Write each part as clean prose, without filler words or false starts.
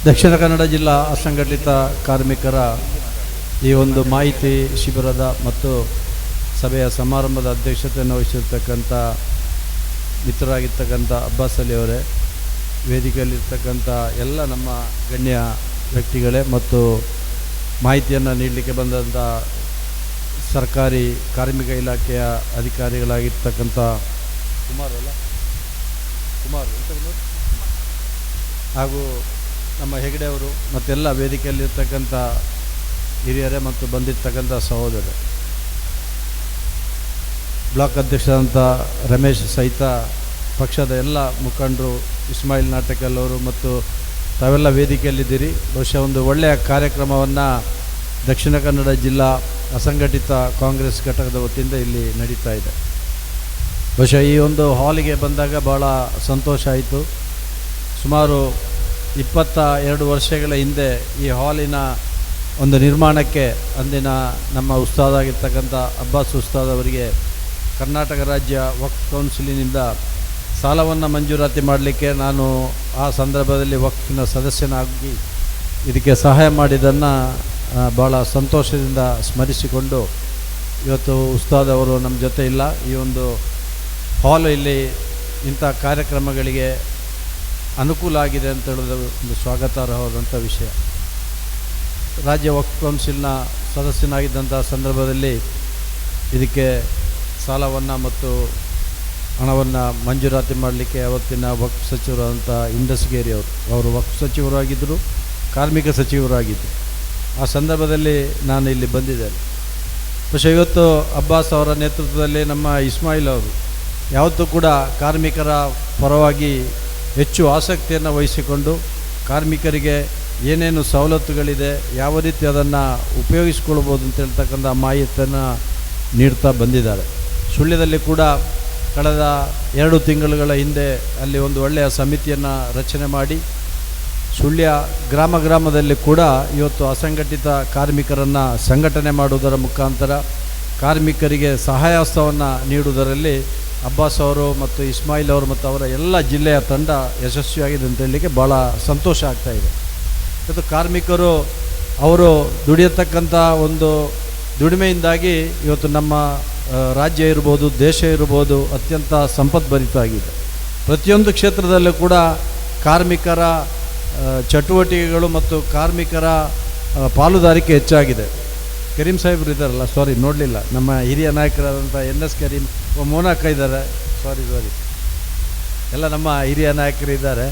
ದಕ್ಷಿಣ ಕನ್ನಡ ಜಿಲ್ಲಾ ಅಸಂಘಟಿತ ಕಾರ್ಮಿಕರ ಈ ಒಂದು ಮಾಹಿತಿ ಶಿಬಿರದ ಮತ್ತು ಸಭೆಯ ಸಮಾರಂಭದ ಅಧ್ಯಕ್ಷತೆಯನ್ನು ವಹಿಸಿರ್ತಕ್ಕಂಥ ಮಿತ್ರರಾಗಿರ್ತಕ್ಕಂಥ ಅಬ್ಬಾಸ್ ಅಲಿ ಅವರೇ, ವೇದಿಕೆಯಲ್ಲಿರ್ತಕ್ಕಂಥ ಎಲ್ಲ ನಮ್ಮ ಗಣ್ಯ ವ್ಯಕ್ತಿಗಳೇ ಮತ್ತು ಮಾಹಿತಿಯನ್ನು ನೀಡಲಿಕ್ಕೆ ಬಂದಂಥ ಸರ್ಕಾರಿ ಕಾರ್ಮಿಕ ಇಲಾಖೆಯ ಅಧಿಕಾರಿಗಳಾಗಿರ್ತಕ್ಕಂಥ ಕುಮಾರ್ ಹಾಗೂ ನಮ್ಮ ಹೆಗಡೆ ಅವರು ಮತ್ತೆಲ್ಲ ವೇದಿಕೆಯಲ್ಲಿರ್ತಕ್ಕಂಥ ಹಿರಿಯರೇ ಮತ್ತು ಬಂದಿರ್ತಕ್ಕಂಥ ಸಹೋದರರು, ಬ್ಲಾಕ್ ಅಧ್ಯಕ್ಷರಾದಂಥ ರಮೇಶ್ ಸಹಿತ ಪಕ್ಷದ ಎಲ್ಲ ಮುಖಂಡರು, ಇಸ್ಮಾಯಿಲ್ ನಾಟಕಲ್ ಅವರು ಮತ್ತು ತಾವೆಲ್ಲ ವೇದಿಕೆಯಲ್ಲಿದ್ದೀರಿ. ಬಹುಶಃ ಒಂದು ಒಳ್ಳೆಯ ಕಾರ್ಯಕ್ರಮವನ್ನು ದಕ್ಷಿಣ ಕನ್ನಡ ಜಿಲ್ಲಾ ಅಸಂಘಟಿತ ಕಾಂಗ್ರೆಸ್ ಘಟಕದ ವತಿಯಿಂದ ಇಲ್ಲಿ ನಡೀತಾ ಇದೆ. ಬಹುಶಃ ಈ ಒಂದು ಹಾಲಿಗೆ ಬಂದಾಗ ಭಾಳ ಸಂತೋಷ ಆಯಿತು. ಸುಮಾರು 22 ವರ್ಷಗಳ ಹಿಂದೆ ಈ ಹಾಲಿನ ಒಂದು ನಿರ್ಮಾಣಕ್ಕೆ ಅಂದಿನ ನಮ್ಮ ಉಸ್ತಾದಾಗಿರ್ತಕ್ಕಂಥ ಅಬ್ಬಾಸ್ ಉಸ್ತಾದ್ ಅವರಿಗೆ ಕರ್ನಾಟಕ ರಾಜ್ಯ ವಕ್ಫ್ ಕೌನ್ಸಿಲಿನಿಂದ ಸಾಲವನ್ನು ಮಂಜೂರಾತಿ ಮಾಡಲಿಕ್ಕೆ ನಾನು ಆ ಸಂದರ್ಭದಲ್ಲಿ ವಕ್ಫಿನ ಸದಸ್ಯನಾಗಿ ಇದಕ್ಕೆ ಸಹಾಯ ಮಾಡಿದ್ದನ್ನು ಭಾಳ ಸಂತೋಷದಿಂದ ಸ್ಮರಿಸಿಕೊಂಡು ಇವತ್ತು ಉಸ್ತಾದ್ ಅವರು ನಮ್ಮ ಜೊತೆ ಇಲ್ಲ. ಈ ಒಂದು ಹಾಲು ಇಲ್ಲಿ ಇಂಥ ಕಾರ್ಯಕ್ರಮಗಳಿಗೆ ಅನುಕೂಲ ಆಗಿದೆ ಅಂತ ಹೇಳೋದು ಒಂದು ಸ್ವಾಗತಾರ್ಹವಾದಂಥ ವಿಷಯ. ರಾಜ್ಯ ವಕ್ಫ್ ಕೌನ್ಸಿಲ್ನ ಸದಸ್ಯನಾಗಿದ್ದಂಥ ಸಂದರ್ಭದಲ್ಲಿ ಇದಕ್ಕೆ ಸಾಲವನ್ನು ಮತ್ತು ಹಣವನ್ನು ಮಂಜೂರಾತಿ ಮಾಡಲಿಕ್ಕೆ ಅವತ್ತಿನ ವಕ್ಫ್ ಸಚಿವರಾದಂಥ ಇಂಡಸ್ಗೇರಿ ಅವರು ವಕ್ಫ್ ಸಚಿವರಾಗಿದ್ದರು, ಕಾರ್ಮಿಕ ಸಚಿವರಾಗಿದ್ದರು. ಆ ಸಂದರ್ಭದಲ್ಲಿ ನಾನು ಇಲ್ಲಿ ಬಂದಿದ್ದೇನೆ. ಬಹುಶಃ ಇವತ್ತು ಅಬ್ಬಾಸ್ ಅವರ ನೇತೃತ್ವದಲ್ಲಿ ನಮ್ಮ ಇಸ್ಮಾಯಿಲ್ ಅವರು ಯಾವತ್ತೂ ಕೂಡ ಕಾರ್ಮಿಕರ ಪರವಾಗಿ ಹೆಚ್ಚು ಆಸಕ್ತಿಯನ್ನು ವಹಿಸಿಕೊಂಡು ಕಾರ್ಮಿಕರಿಗೆ ಏನೇನು ಸವಲತ್ತುಗಳಿದೆ, ಯಾವ ರೀತಿ ಅದನ್ನು ಉಪಯೋಗಿಸ್ಕೊಳ್ಬೋದು ಅಂತ ಹೇಳ್ತಕ್ಕಂಥ ಮಾಹಿತಿಯನ್ನು ನೀಡ್ತಾ ಬಂದಿದ್ದಾರೆ. ಸುಳ್ಯದಲ್ಲಿ ಕೂಡ ಕಳೆದ 2 ತಿಂಗಳುಗಳ ಹಿಂದೆ ಅಲ್ಲಿ ಒಂದು ಒಳ್ಳೆಯ ಸಮಿತಿಯನ್ನು ರಚನೆ ಮಾಡಿ ಸುಳ್ಯ ಗ್ರಾಮದಲ್ಲಿ ಕೂಡ ಇವತ್ತು ಅಸಂಘಟಿತ ಕಾರ್ಮಿಕರನ್ನು ಸಂಘಟನೆ ಮಾಡುವುದರ ಮುಖಾಂತರ ಕಾರ್ಮಿಕರಿಗೆ ಸಹಾಯಹಸ್ತವನ್ನು ನೀಡುವುದರಲ್ಲಿ ಅಬ್ಬಾಸ್ ಅವರು ಮತ್ತು ಇಸ್ಮಾಯಿಲ್ ಅವರು ಮತ್ತು ಅವರ ಎಲ್ಲ ಜಿಲ್ಲೆಯ ತಂಡ ಯಶಸ್ವಿಯಾಗಿದೆ ಅಂತ ಹೇಳಲಿಕ್ಕೆ ಭಾಳ ಸಂತೋಷ ಆಗ್ತಾಯಿದೆ. ಇವತ್ತು ಕಾರ್ಮಿಕರು ಅವರು ದುಡಿಯತಕ್ಕಂಥ ಒಂದು ದುಡಿಮೆಯಿಂದಾಗಿ ಇವತ್ತು ನಮ್ಮ ರಾಜ್ಯ ಇರ್ಬೋದು, ದೇಶ ಇರ್ಬೋದು ಅತ್ಯಂತ ಸಂಪದ್ಭರಿತವಾಗಿದೆ. ಪ್ರತಿಯೊಂದು ಕ್ಷೇತ್ರದಲ್ಲೂ ಕೂಡ ಕಾರ್ಮಿಕರ ಚಟುವಟಿಕೆಗಳು ಮತ್ತು ಕಾರ್ಮಿಕರ ಪಾಲುದಾರಿಕೆ ಹೆಚ್ಚಾಗಿದೆ. ಕರೀಂ ಸಾಹೇಬರು ಇದ್ದಾರಲ್ಲ, ಸಾರಿ ನೋಡಲಿಲ್ಲ, ನಮ್ಮ ಹಿರಿಯ ನಾಯಕರಾದಂಥ NS ಕರೀಂ ಮೋನಕ್ಕ ಇದ್ದಾರೆ, ಸಾರಿ ಎಲ್ಲ ನಮ್ಮ ಹಿರಿಯ ನಾಯಕರು ಇದ್ದಾರೆ.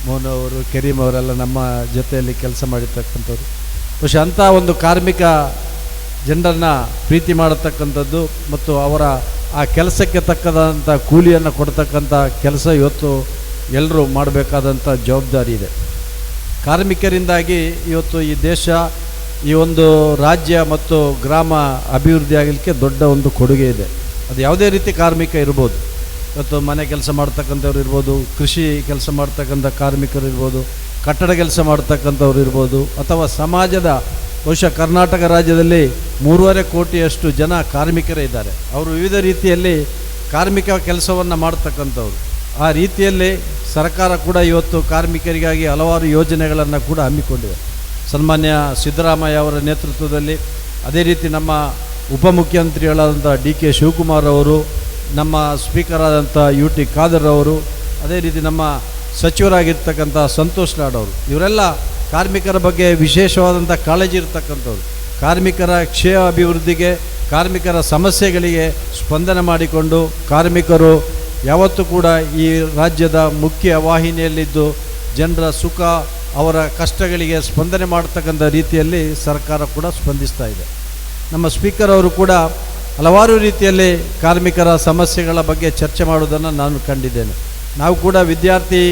ಮೋನು ಅವರು, ಕರೀಂ ಅವರೆಲ್ಲ ನಮ್ಮ ಜೊತೆಯಲ್ಲಿ ಕೆಲಸ ಮಾಡಿರ್ತಕ್ಕಂಥವ್ರು. ಬಹುಶಃ ಅಂಥ ಒಂದು ಕಾರ್ಮಿಕ ಜನರನ್ನು ಪ್ರೀತಿ ಮಾಡತಕ್ಕಂಥದ್ದು ಮತ್ತು ಅವರ ಆ ಕೆಲಸಕ್ಕೆ ತಕ್ಕದಂಥ ಕೂಲಿಯನ್ನು ಕೊಡ್ತಕ್ಕಂಥ ಕೆಲಸ ಇವತ್ತು ಎಲ್ಲರೂ ಮಾಡಬೇಕಾದಂಥ ಜವಾಬ್ದಾರಿ ಇದೆ. ಕಾರ್ಮಿಕರಿಂದಾಗಿ ಇವತ್ತು ಈ ದೇಶ, ಈ ಒಂದು ರಾಜ್ಯ ಮತ್ತು ಗ್ರಾಮ ಅಭಿವೃದ್ಧಿ ಆಗಲಿಕ್ಕೆ ದೊಡ್ಡ ಒಂದು ಕೊಡುಗೆ ಇದೆ. ಅದು ಯಾವುದೇ ರೀತಿ ಕಾರ್ಮಿಕ ಇರ್ಬೋದು. ಇವತ್ತು ಮನೆ ಕೆಲಸ ಮಾಡ್ತಕ್ಕಂಥವ್ರು ಇರ್ಬೋದು, ಕೃಷಿ ಕೆಲಸ ಮಾಡ್ತಕ್ಕಂಥ ಕಾರ್ಮಿಕರು ಇರ್ಬೋದು, ಕಟ್ಟಡ ಕೆಲಸ ಮಾಡ್ತಕ್ಕಂಥವ್ರು ಇರ್ಬೋದು, ಅಥವಾ ಸಮಾಜದ ಬಹುಶಃ ಕರ್ನಾಟಕ ರಾಜ್ಯದಲ್ಲಿ 3.5 ಕೋಟಿಯಷ್ಟು ಜನ ಕಾರ್ಮಿಕರೇ ಇದ್ದಾರೆ. ಅವರು ವಿವಿಧ ರೀತಿಯಲ್ಲಿ ಕಾರ್ಮಿಕ ಕೆಲಸವನ್ನು ಮಾಡ್ತಕ್ಕಂಥವ್ರು. ಆ ರೀತಿಯಲ್ಲಿ ಸರ್ಕಾರ ಕೂಡ ಇವತ್ತು ಕಾರ್ಮಿಕರಿಗಾಗಿ ಹಲವಾರು ಯೋಜನೆಗಳನ್ನು ಕೂಡ ಹಮ್ಮಿಕೊಂಡಿದೆ. ಸನ್ಮಾನ್ಯ ಸಿದ್ದರಾಮಯ್ಯ ಅವರ ನೇತೃತ್ವದಲ್ಲಿ, ಅದೇ ರೀತಿ ನಮ್ಮ ಉಪಮುಖ್ಯಮಂತ್ರಿಗಳಾದಂಥ DK ಶಿವಕುಮಾರ್ ಅವರು, ನಮ್ಮ ಸ್ಪೀಕರ್ ಆದಂಥ UT ಖಾದರ್ ಅವರು, ಅದೇ ರೀತಿ ನಮ್ಮ ಸಚಿವರಾಗಿರ್ತಕ್ಕಂಥ ಸಂತೋಷ್ ಲಾಡ್ ಅವರು, ಇವರೆಲ್ಲ ಕಾರ್ಮಿಕರ ಬಗ್ಗೆ ವಿಶೇಷವಾದಂಥ ಕಾಳಜಿ ಇರ್ತಕ್ಕಂಥವ್ರು. ಕಾರ್ಮಿಕರ ಕ್ಷೇಮ ಅಭಿವೃದ್ಧಿಗೆ, ಕಾರ್ಮಿಕರ ಸಮಸ್ಯೆಗಳಿಗೆ ಸ್ಪಂದನೆ ಮಾಡಿಕೊಂಡು ಕಾರ್ಮಿಕರು ಯಾವತ್ತೂ ಕೂಡ ಈ ರಾಜ್ಯದ ಮುಖ್ಯ ವಾಹಿನಿಯಲ್ಲಿದ್ದು ಜನರ ಸುಖ, ಅವರ ಕಷ್ಟಗಳಿಗೆ ಸ್ಪಂದನೆ ಮಾಡ್ತಕ್ಕಂಥ ರೀತಿಯಲ್ಲಿ ಸರ್ಕಾರ ಕೂಡ ಸ್ಪಂದಿಸ್ತಾ ಇದೆ. ನಮ್ಮ ಸ್ಪೀಕರ್ ಅವರು ಕೂಡ ಹಲವಾರು ರೀತಿಯಲ್ಲಿ ಕಾರ್ಮಿಕರ ಸಮಸ್ಯೆಗಳ ಬಗ್ಗೆ ಚರ್ಚೆ ಮಾಡುವುದನ್ನು ನಾನು ಕಂಡಿದ್ದೇನೆ. ನಾವು ಕೂಡ ವಿದ್ಯಾರ್ಥಿ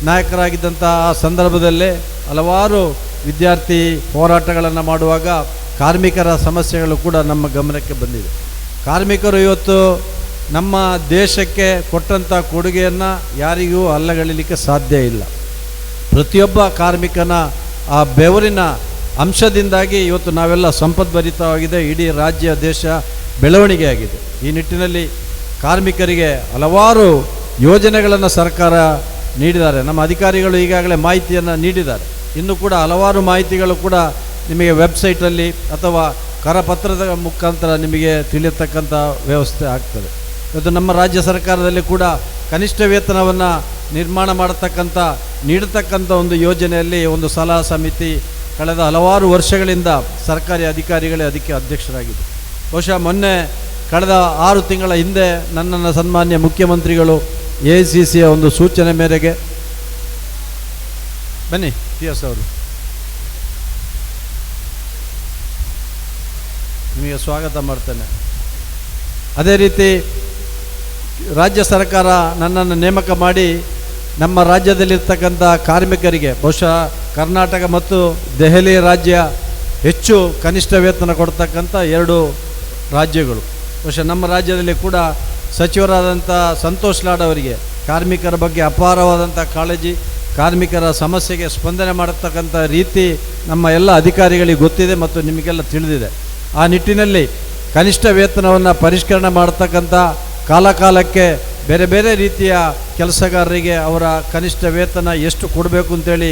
ನಾಯಕರಾಗಿದ್ದಂಥ ಆ ಸಂದರ್ಭದಲ್ಲೇ ಹಲವಾರು ವಿದ್ಯಾರ್ಥಿ ಹೋರಾಟಗಳನ್ನು ಮಾಡುವಾಗ ಕಾರ್ಮಿಕರ ಸಮಸ್ಯೆಗಳು ಕೂಡ ನಮ್ಮ ಗಮನಕ್ಕೆ ಬಂದಿದೆ. ಕಾರ್ಮಿಕರು ಇವತ್ತು ನಮ್ಮ ದೇಶಕ್ಕೆ ಕೊಟ್ಟಂಥ ಕೊಡುಗೆಯನ್ನು ಯಾರಿಗೂ ಅಲ್ಲಗಳೆಯಲಿಕ್ಕೆ ಸಾಧ್ಯ ಇಲ್ಲ. ಪ್ರತಿಯೊಬ್ಬ ಕಾರ್ಮಿಕನ ಆ ಬೆವರಿನ ಅಂಶದಿಂದಾಗಿ ಇವತ್ತು ನಾವೆಲ್ಲ ಸಂಪದ್ಭರಿತವಾಗಿದೆ, ಇಡೀ ರಾಜ್ಯ ದೇಶ ಬೆಳವಣಿಗೆ ಆಗಿದೆ. ಈ ನಿಟ್ಟಿನಲ್ಲಿ ಕಾರ್ಮಿಕರಿಗೆ ಹಲವಾರು ಯೋಜನೆಗಳನ್ನು ಸರ್ಕಾರ ನೀಡಿದ್ದಾರೆ. ನಮ್ಮ ಅಧಿಕಾರಿಗಳು ಈಗಾಗಲೇ ಮಾಹಿತಿಯನ್ನು ನೀಡಿದ್ದಾರೆ. ಇನ್ನೂ ಕೂಡ ಹಲವಾರು ಮಾಹಿತಿಗಳು ಕೂಡ ನಿಮಗೆ ವೆಬ್ಸೈಟಲ್ಲಿ ಅಥವಾ ಕರಪತ್ರದ ಮುಖಾಂತರ ನಿಮಗೆ ತಿಳಿಯತಕ್ಕಂಥ ವ್ಯವಸ್ಥೆ ಆಗ್ತದೆ. ಇವತ್ತು ನಮ್ಮ ರಾಜ್ಯ ಸರ್ಕಾರದಲ್ಲಿ ಕೂಡ ಕನಿಷ್ಠ ವೇತನವನ್ನು ನಿರ್ಮಾಣ ಮಾಡತಕ್ಕಂಥ ನೀಡತಕ್ಕಂಥ ಒಂದು ಯೋಜನೆಯಲ್ಲಿ ಒಂದು ಸಲಹಾ ಸಮಿತಿ ಕಳೆದ ಹಲವಾರು ವರ್ಷಗಳಿಂದ ಸರ್ಕಾರಿ ಅಧಿಕಾರಿಗಳೇ ಅದಕ್ಕೆ ಅಧ್ಯಕ್ಷರಾಗಿದೆ. ಬಹುಶಃ ಮೊನ್ನೆ ಕಳೆದ 6 ತಿಂಗಳ ಹಿಂದೆ ನನ್ನನ್ನು ಸನ್ಮಾನ್ಯ ಮುಖ್ಯಮಂತ್ರಿಗಳು AICCಯ ಒಂದು ಸೂಚನೆ ಮೇರೆಗೆ ಬನ್ನಿ TS ಅವರು ನಿಮಗೆ ಸ್ವಾಗತ ಮಾಡ್ತೇನೆ. ಅದೇ ರೀತಿ ರಾಜ್ಯ ಸರ್ಕಾರ ನನ್ನನ್ನು ನೇಮಕ ಮಾಡಿ ನಮ್ಮ ರಾಜ್ಯದಲ್ಲಿರ್ತಕ್ಕಂಥ ಕಾರ್ಮಿಕರಿಗೆ ಬಹುಶಃ ಕರ್ನಾಟಕ ಮತ್ತು ದೆಹಲಿ ರಾಜ್ಯ ಹೆಚ್ಚು ಕನಿಷ್ಠ ವೇತನ ಕೊಡ್ತಕ್ಕಂಥ 2 ರಾಜ್ಯಗಳು. ಬಹುಶಃ ನಮ್ಮ ರಾಜ್ಯದಲ್ಲಿ ಕೂಡ ಸಚಿವರಾದಂಥ ಸಂತೋಷ್ ಲಾಡ್ ಅವರಿಗೆ ಕಾರ್ಮಿಕರ ಬಗ್ಗೆ ಅಪಾರವಾದಂಥ ಕಾಳಜಿ, ಕಾರ್ಮಿಕರ ಸಮಸ್ಯೆಗೆ ಸ್ಪಂದನೆ ಮಾಡತಕ್ಕಂಥ ರೀತಿ ನಮ್ಮ ಎಲ್ಲ ಅಧಿಕಾರಿಗಳಿಗೆ ಗೊತ್ತಿದೆ ಮತ್ತು ನಿಮಗೆಲ್ಲ ತಿಳಿದಿದೆ. ಆ ನಿಟ್ಟಿನಲ್ಲಿ ಕನಿಷ್ಠ ವೇತನವನ್ನು ಪರಿಷ್ಕರಣೆ ಮಾಡತಕ್ಕಂಥ ಕಾಲಕಾಲಕ್ಕೆ ಬೇರೆ ಬೇರೆ ರೀತಿಯ ಕೆಲಸಗಾರರಿಗೆ ಅವರ ಕನಿಷ್ಠ ವೇತನ ಎಷ್ಟು ಕೊಡಬೇಕು ಅಂತೇಳಿ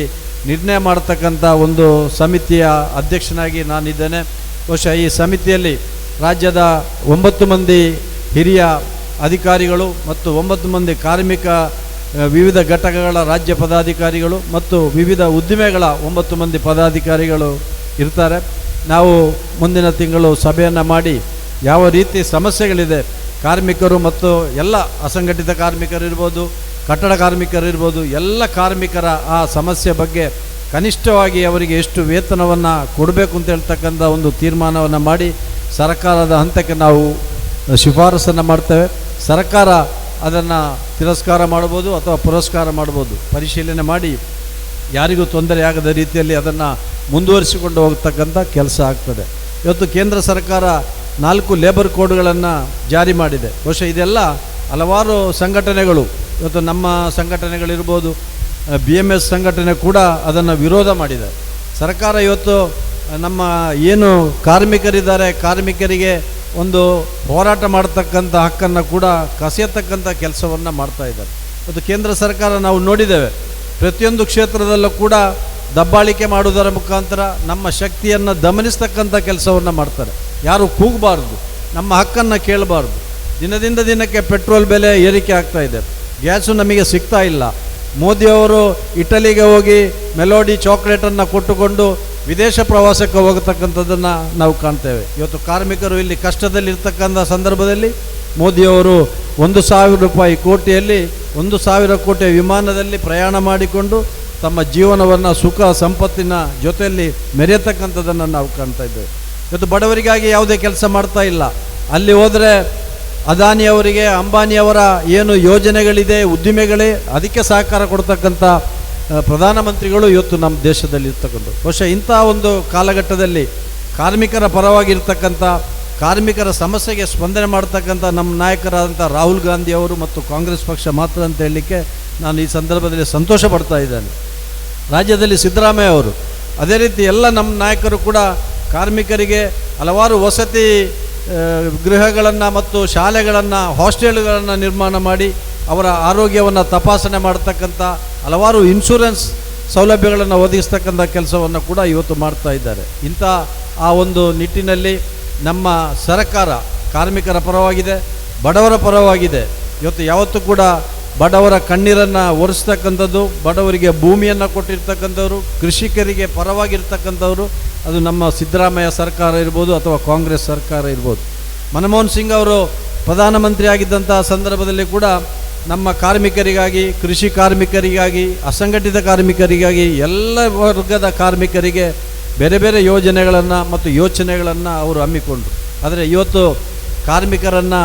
ನಿರ್ಣಯ ಮಾಡತಕ್ಕಂಥ ಒಂದು ಸಮಿತಿಯ ಅಧ್ಯಕ್ಷನಾಗಿ ನಾನಿದ್ದೇನೆ. ಬಹುಶಃ ಈ ಸಮಿತಿಯಲ್ಲಿ ರಾಜ್ಯದ 9 ಮಂದಿ ಹಿರಿಯ ಅಧಿಕಾರಿಗಳು ಮತ್ತು 9 ಮಂದಿ ಕಾರ್ಮಿಕ ವಿವಿಧ ಘಟಕಗಳ ರಾಜ್ಯ ಪದಾಧಿಕಾರಿಗಳು ಮತ್ತು ವಿವಿಧ ಉದ್ದಿಮೆಗಳ 9 ಮಂದಿ ಪದಾಧಿಕಾರಿಗಳು ಇರ್ತಾರೆ. ನಾವು ಮುಂದಿನ ತಿಂಗಳು ಸಭೆಯನ್ನು ಮಾಡಿ ಯಾವ ರೀತಿ ಸಮಸ್ಯೆಗಳಿದೆ ಕಾರ್ಮಿಕರು ಮತ್ತು ಎಲ್ಲ ಅಸಂಘಟಿತ ಕಾರ್ಮಿಕರಿರ್ಬೋದು, ಕಟ್ಟಡ ಕಾರ್ಮಿಕರಿರ್ಬೋದು, ಎಲ್ಲ ಕಾರ್ಮಿಕರ ಆ ಸಮಸ್ಯೆ ಬಗ್ಗೆ ಕನಿಷ್ಠವಾಗಿ ಅವರಿಗೆ ಎಷ್ಟು ವೇತನವನ್ನು ಕೊಡಬೇಕು ಅಂತ ಹೇಳ್ತಕ್ಕಂಥ ಒಂದು ತೀರ್ಮಾನವನ್ನು ಮಾಡಿ ಸರ್ಕಾರದ ಹಂತಕ್ಕೆ ನಾವು ಶಿಫಾರಸನ್ನು ಮಾಡ್ತೇವೆ. ಸರ್ಕಾರ ಅದನ್ನು ತಿರಸ್ಕಾರ ಮಾಡ್ಬೋದು ಅಥವಾ ಪುರಸ್ಕಾರ ಮಾಡ್ಬೋದು. ಪರಿಶೀಲನೆ ಮಾಡಿ ಯಾರಿಗೂ ತೊಂದರೆ ಆಗದ ರೀತಿಯಲ್ಲಿ ಅದನ್ನು ಮುಂದುವರಿಸಿಕೊಂಡು ಹೋಗ್ತಕ್ಕಂಥ ಕೆಲಸ ಆಗ್ತದೆ. ಇವತ್ತು ಕೇಂದ್ರ ಸರ್ಕಾರ 4 ಲೇಬರ್ ಕೋಡ್ಗಳನ್ನು ಜಾರಿ ಮಾಡಿದೆ. ಬಹುಶಃ ಇದೆಲ್ಲ ಹಲವಾರು ಸಂಘಟನೆಗಳು, ಇವತ್ತು ನಮ್ಮ ಸಂಘಟನೆಗಳಿರ್ಬೋದು, BMS ಸಂಘಟನೆ ಕೂಡ ಅದನ್ನು ವಿರೋಧ ಮಾಡಿದೆ. ಸರ್ಕಾರ ಇವತ್ತು ನಮ್ಮ ಏನು ಕಾರ್ಮಿಕರಿದ್ದಾರೆ, ಕಾರ್ಮಿಕರಿಗೆ ಒಂದು ಹೋರಾಟ ಮಾಡತಕ್ಕಂಥ ಹಕ್ಕನ್ನು ಕೂಡ ಕಸಿಯತಕ್ಕಂಥ ಕೆಲಸವನ್ನು ಮಾಡ್ತಾ ಇದ್ದಾರೆ. ಇವತ್ತು ಕೇಂದ್ರ ಸರ್ಕಾರ ನಾವು ನೋಡಿದ್ದೇವೆ, ಪ್ರತಿಯೊಂದು ಕ್ಷೇತ್ರದಲ್ಲೂ ಕೂಡ ದಬ್ಬಾಳಿಕೆ ಮಾಡುವುದರ ಮುಖಾಂತರ ನಮ್ಮ ಶಕ್ತಿಯನ್ನು ದಮನಿಸ್ತಕ್ಕಂಥ ಕೆಲಸವನ್ನು ಮಾಡ್ತಾರೆ. ಯಾರು ಕೂಗಬಾರ್ದು, ನಮ್ಮ ಹಕ್ಕನ್ನು ಕೇಳಬಾರ್ದು. ದಿನದಿಂದ ದಿನಕ್ಕೆ ಪೆಟ್ರೋಲ್ ಬೆಲೆ ಏರಿಕೆ ಆಗ್ತಾ ಇದೆ, ಗ್ಯಾಸು ನಮಗೆ ಸಿಗ್ತಾ ಇಲ್ಲ. ಮೋದಿಯವರು ಇಟಲಿಗೆ ಹೋಗಿ ಮೆಲೋಡಿ ಚಾಕ್ಲೇಟನ್ನು ಕೊಟ್ಟುಕೊಂಡು ವಿದೇಶ ಪ್ರವಾಸಕ್ಕೆ ಹೋಗತಕ್ಕಂಥದ್ದನ್ನು ನಾವು ಕಾಣ್ತೇವೆ. ಇವತ್ತು ಕಾರ್ಮಿಕರು ಇಲ್ಲಿ ಕಷ್ಟದಲ್ಲಿರ್ತಕ್ಕಂಥ ಸಂದರ್ಭದಲ್ಲಿ ಮೋದಿಯವರು 1,000 ರೂಪಾಯಿ ಕೋಟಿಯಲ್ಲಿ 1,000 ಕೋಟಿ ವಿಮಾನದಲ್ಲಿ ಪ್ರಯಾಣ ಮಾಡಿಕೊಂಡು ತಮ್ಮ ಜೀವನವನ್ನು ಸುಖ ಸಂಪತ್ತಿನ ಜೊತೆಯಲ್ಲಿ ಮೆರೆಯತಕ್ಕಂಥದ್ದನ್ನು ನಾವು ಕಾಣ್ತಾ ಇದ್ದೇವೆ. ಇವತ್ತು ಬಡವರಿಗಾಗಿ ಯಾವುದೇ ಕೆಲಸ ಮಾಡ್ತಾ ಇಲ್ಲ. ಅಲ್ಲಿ ಹೋದರೆ ಅದಾನಿಯವರಿಗೆ, ಅಂಬಾನಿಯವರ ಏನು ಯೋಜನೆಗಳಿದೆ, ಉದ್ದಿಮೆಗಳೇ ಅದಕ್ಕೆ ಸಹಕಾರ ಕೊಡ್ತಕ್ಕಂಥ ಪ್ರಧಾನಮಂತ್ರಿಗಳು ಇವತ್ತು ನಮ್ಮ ದೇಶದಲ್ಲಿ ಇರ್ತಕ್ಕಂಥದ್ದು. ಬಹುಶಃ ಇಂಥ ಒಂದು ಕಾಲಘಟ್ಟದಲ್ಲಿ ಕಾರ್ಮಿಕರ ಪರವಾಗಿರ್ತಕ್ಕಂಥ, ಕಾರ್ಮಿಕರ ಸಮಸ್ಯೆಗೆ ಸ್ಪಂದನೆ ಮಾಡ್ತಕ್ಕಂಥ ನಮ್ಮ ನಾಯಕರಾದಂಥ ರಾಹುಲ್ ಗಾಂಧಿ ಅವರು ಮತ್ತು ಕಾಂಗ್ರೆಸ್ ಪಕ್ಷ ಮಾತ್ರ ಅಂತ ಹೇಳಲಿಕ್ಕೆ ನಾನು ಈ ಸಂದರ್ಭದಲ್ಲಿ ಸಂತೋಷ ಪಡ್ತಾ ಇದ್ದೇನೆ. ರಾಜ್ಯದಲ್ಲಿ ಸಿದ್ದರಾಮಯ್ಯ ಅವರು, ಅದೇ ರೀತಿ ಎಲ್ಲ ನಮ್ಮ ನಾಯಕರು ಕೂಡ ಕಾರ್ಮಿಕರಿಗೆ ಹಲವಾರು ವಸತಿ ಗೃಹಗಳನ್ನು ಮತ್ತು ಶಾಲೆಗಳನ್ನು, ಹಾಸ್ಟೆಲ್ಗಳನ್ನು ನಿರ್ಮಾಣ ಮಾಡಿ ಅವರ ಆರೋಗ್ಯವನ್ನು ತಪಾಸಣೆ ಮಾಡ್ತಕ್ಕಂಥ ಹಲವಾರು ಇನ್ಶೂರೆನ್ಸ್ ಸೌಲಭ್ಯಗಳನ್ನು ಒದಗಿಸ್ತಕ್ಕಂಥ ಕೆಲಸವನ್ನು ಕೂಡ ಇವತ್ತು ಮಾಡ್ತಾ ಇದ್ದಾರೆ. ಇಂಥ ಆ ಒಂದು ನಿಟ್ಟಿನಲ್ಲಿ ನಮ್ಮ ಸರ್ಕಾರ ಕಾರ್ಮಿಕರ ಪರವಾಗಿದೆ, ಬಡವರ ಪರವಾಗಿದೆ. ಇವತ್ತು ಯಾವತ್ತೂ ಕೂಡ ಬಡವರ ಕಣ್ಣೀರನ್ನು ಒರೆಸ್ತಕ್ಕಂಥದ್ದು, ಬಡವರಿಗೆ ಭೂಮಿಯನ್ನು ಕೊಟ್ಟಿರ್ತಕ್ಕಂಥವ್ರು, ಕೃಷಿಕರಿಗೆ ಪರವಾಗಿರ್ತಕ್ಕಂಥವ್ರು ಅದು ನಮ್ಮ ಸಿದ್ದರಾಮಯ್ಯ ಸರ್ಕಾರ ಇರ್ಬೋದು ಅಥವಾ ಕಾಂಗ್ರೆಸ್ ಸರ್ಕಾರ ಇರ್ಬೋದು. ಮನಮೋಹನ್ ಸಿಂಗ್ ಅವರು ಪ್ರಧಾನಮಂತ್ರಿ ಆಗಿದ್ದಂಥ ಸಂದರ್ಭದಲ್ಲಿ ಕೂಡ ನಮ್ಮ ಕಾರ್ಮಿಕರಿಗಾಗಿ, ಕೃಷಿ ಕಾರ್ಮಿಕರಿಗಾಗಿ, ಅಸಂಘಟಿತ ಕಾರ್ಮಿಕರಿಗಾಗಿ, ಎಲ್ಲ ವರ್ಗದ ಕಾರ್ಮಿಕರಿಗೆ ಬೇರೆ ಬೇರೆ ಯೋಜನೆಗಳನ್ನು ಮತ್ತು ಯೋಚನೆಗಳನ್ನು ಅವರು ಹಮ್ಮಿಕೊಂಡರು. ಆದರೆ ಇವತ್ತು ಕಾರ್ಮಿಕರನ್ನು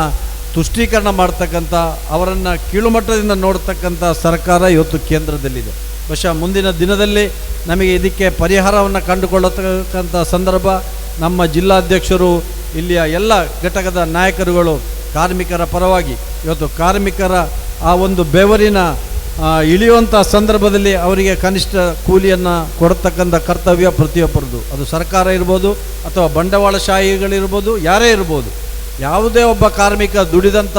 ತುಷ್ಟೀಕರಣ ಮಾಡ್ತಕ್ಕಂಥ, ಅವರನ್ನು ಕೀಳುಮಟ್ಟದಿಂದ ನೋಡ್ತಕ್ಕಂಥ ಸರ್ಕಾರ ಇವತ್ತು ಕೇಂದ್ರದಲ್ಲಿದೆ. ಬಹುಶಃ ಮುಂದಿನ ದಿನದಲ್ಲಿ ನಮಗೆ ಇದಕ್ಕೆ ಪರಿಹಾರವನ್ನು ಕಂಡುಕೊಳ್ಳತಕ್ಕಂಥ ಸಂದರ್ಭ ನಮ್ಮ ಜಿಲ್ಲಾಧ್ಯಕ್ಷರು, ಇಲ್ಲಿಯ ಎಲ್ಲ ಘಟಕದ ನಾಯಕರುಗಳು ಕಾರ್ಮಿಕರ ಪರವಾಗಿ ಇವತ್ತು ಕಾರ್ಮಿಕರ ಆ ಒಂದು ಬೆವರಿನ ಇಳಿಯುವಂಥ ಸಂದರ್ಭದಲ್ಲಿ ಅವರಿಗೆ ಕನಿಷ್ಠ ಕೂಲಿಯನ್ನು ಕೊಡತಕ್ಕಂಥ ಕರ್ತವ್ಯ ಪ್ರತಿಯೊಬ್ಬರದು. ಅದು ಸರ್ಕಾರ ಇರ್ಬೋದು ಅಥವಾ ಬಂಡವಾಳಶಾಹಿಗಳಿರ್ಬೋದು, ಯಾರೇ ಇರ್ಬೋದು. ಯಾವುದೇ ಒಬ್ಬ ಕಾರ್ಮಿಕ ದುಡಿದಂಥ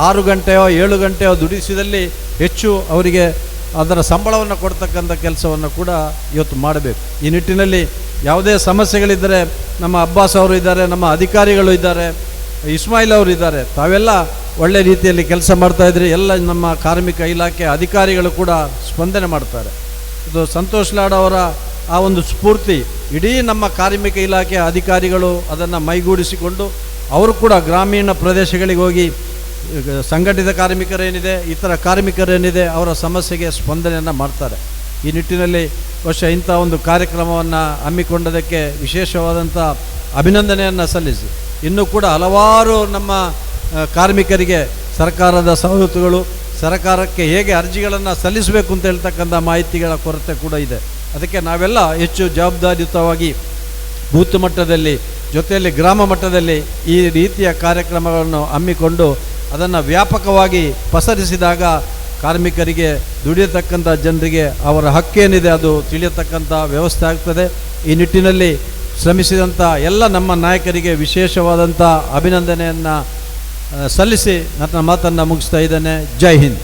6 ಗಂಟೆಯೋ 7 ಗಂಟೆಯೋ ದುಡಿಸಿದಲ್ಲಿ ಹೆಚ್ಚು ಅವರಿಗೆ ಅದರ ಸಂಬಳವನ್ನು ಕೊಡ್ತಕ್ಕಂಥ ಕೆಲಸವನ್ನು ಕೂಡ ಇವತ್ತು ಮಾಡಬೇಕು. ಈ ನಿಟ್ಟಿನಲ್ಲಿ ಯಾವುದೇ ಸಮಸ್ಯೆಗಳಿದ್ದರೆ ನಮ್ಮ ಅಬ್ಬಾಸ್ ಅವರು ಇದ್ದಾರೆ, ನಮ್ಮ ಅಧಿಕಾರಿಗಳು ಇದ್ದಾರೆ, ಇಸ್ಮಾಯಿಲ್ ಅವರು ಇದ್ದಾರೆ, ತಾವೆಲ್ಲ ಒಳ್ಳೆ ರೀತಿಯಲ್ಲಿ ಕೆಲಸ ಮಾಡ್ತಾಯಿದ್ರಿ. ಎಲ್ಲ ನಮ್ಮ ಕಾರ್ಮಿಕ ಇಲಾಖೆ ಅಧಿಕಾರಿಗಳು ಕೂಡ ಸ್ಪಂದನೆ ಮಾಡ್ತಾರೆ. ಇದು ಸಂತೋಷ್ ಲಾಡ್ ಅವರ ಆ ಒಂದು ಸ್ಫೂರ್ತಿ ಇಡೀ ನಮ್ಮ ಕಾರ್ಮಿಕ ಇಲಾಖೆ ಅಧಿಕಾರಿಗಳು ಅದನ್ನು ಮೈಗೂಡಿಸಿಕೊಂಡು ಅವರು ಕೂಡ ಗ್ರಾಮೀಣ ಪ್ರದೇಶಗಳಿಗೆ ಹೋಗಿ ಸಂಘಟಿತ ಕಾರ್ಮಿಕರೇನಿದೆ, ಇತರ ಕಾರ್ಮಿಕರೇನಿದೆ, ಅವರ ಸಮಸ್ಯೆಗೆ ಸ್ಪಂದನೆಯನ್ನು ಮಾಡ್ತಾರೆ. ಈ ನಿಟ್ಟಿನಲ್ಲಿ ಬಹುಶಃ ಇಂಥ ಒಂದು ಕಾರ್ಯಕ್ರಮವನ್ನು ಹಮ್ಮಿಕೊಂಡದಕ್ಕೆ ವಿಶೇಷವಾದಂಥ ಅಭಿನಂದನೆಯನ್ನು ಸಲ್ಲಿಸಿ, ಇನ್ನೂ ಕೂಡ ಹಲವಾರು ನಮ್ಮ ಕಾರ್ಮಿಕರಿಗೆ ಸರ್ಕಾರದ ಸವಲತ್ತುಗಳು, ಸರ್ಕಾರಕ್ಕೆ ಹೇಗೆ ಅರ್ಜಿಗಳನ್ನು ಸಲ್ಲಿಸಬೇಕು ಅಂತ ಹೇಳ್ತಕ್ಕಂಥ ಮಾಹಿತಿಗಳ ಕೊರತೆ ಕೂಡ ಇದೆ. ಅದಕ್ಕೆ ನಾವೆಲ್ಲ ಹೆಚ್ಚು ಜವಾಬ್ದಾರಿಯುತವಾಗಿ ಬೂತ್ ಮಟ್ಟದಲ್ಲಿ ಜೊತೆಯಲ್ಲಿ ಗ್ರಾಮ ಮಟ್ಟದಲ್ಲಿ ಈ ರೀತಿಯ ಕಾರ್ಯಕ್ರಮಗಳನ್ನು ಹಮ್ಮಿಕೊಂಡು ಅದನ್ನು ವ್ಯಾಪಕವಾಗಿ ಪಸರಿಸಿದಾಗ ಕಾರ್ಮಿಕರಿಗೆ, ದುಡಿಯತಕ್ಕಂಥ ಜನರಿಗೆ ಅವರ ಹಕ್ಕೇನಿದೆ ಅದು ತಿಳಿಯತಕ್ಕಂಥ ವ್ಯವಸ್ಥೆ ಆಗ್ತದೆ. ಈ ನಿಟ್ಟಿನಲ್ಲಿ ಶ್ರಮಿಸಿದಂಥ ಎಲ್ಲ ನಮ್ಮ ನಾಯಕರಿಗೆ ವಿಶೇಷವಾದಂಥ ಅಭಿನಂದನೆಯನ್ನು ಸಲ್ಲಿಸಿ ನನ್ನ ಮಾತನ್ನು ಮುಗಿಸ್ತಾ ಇದ್ದೇನೆ. ಜೈ ಹಿಂದ್.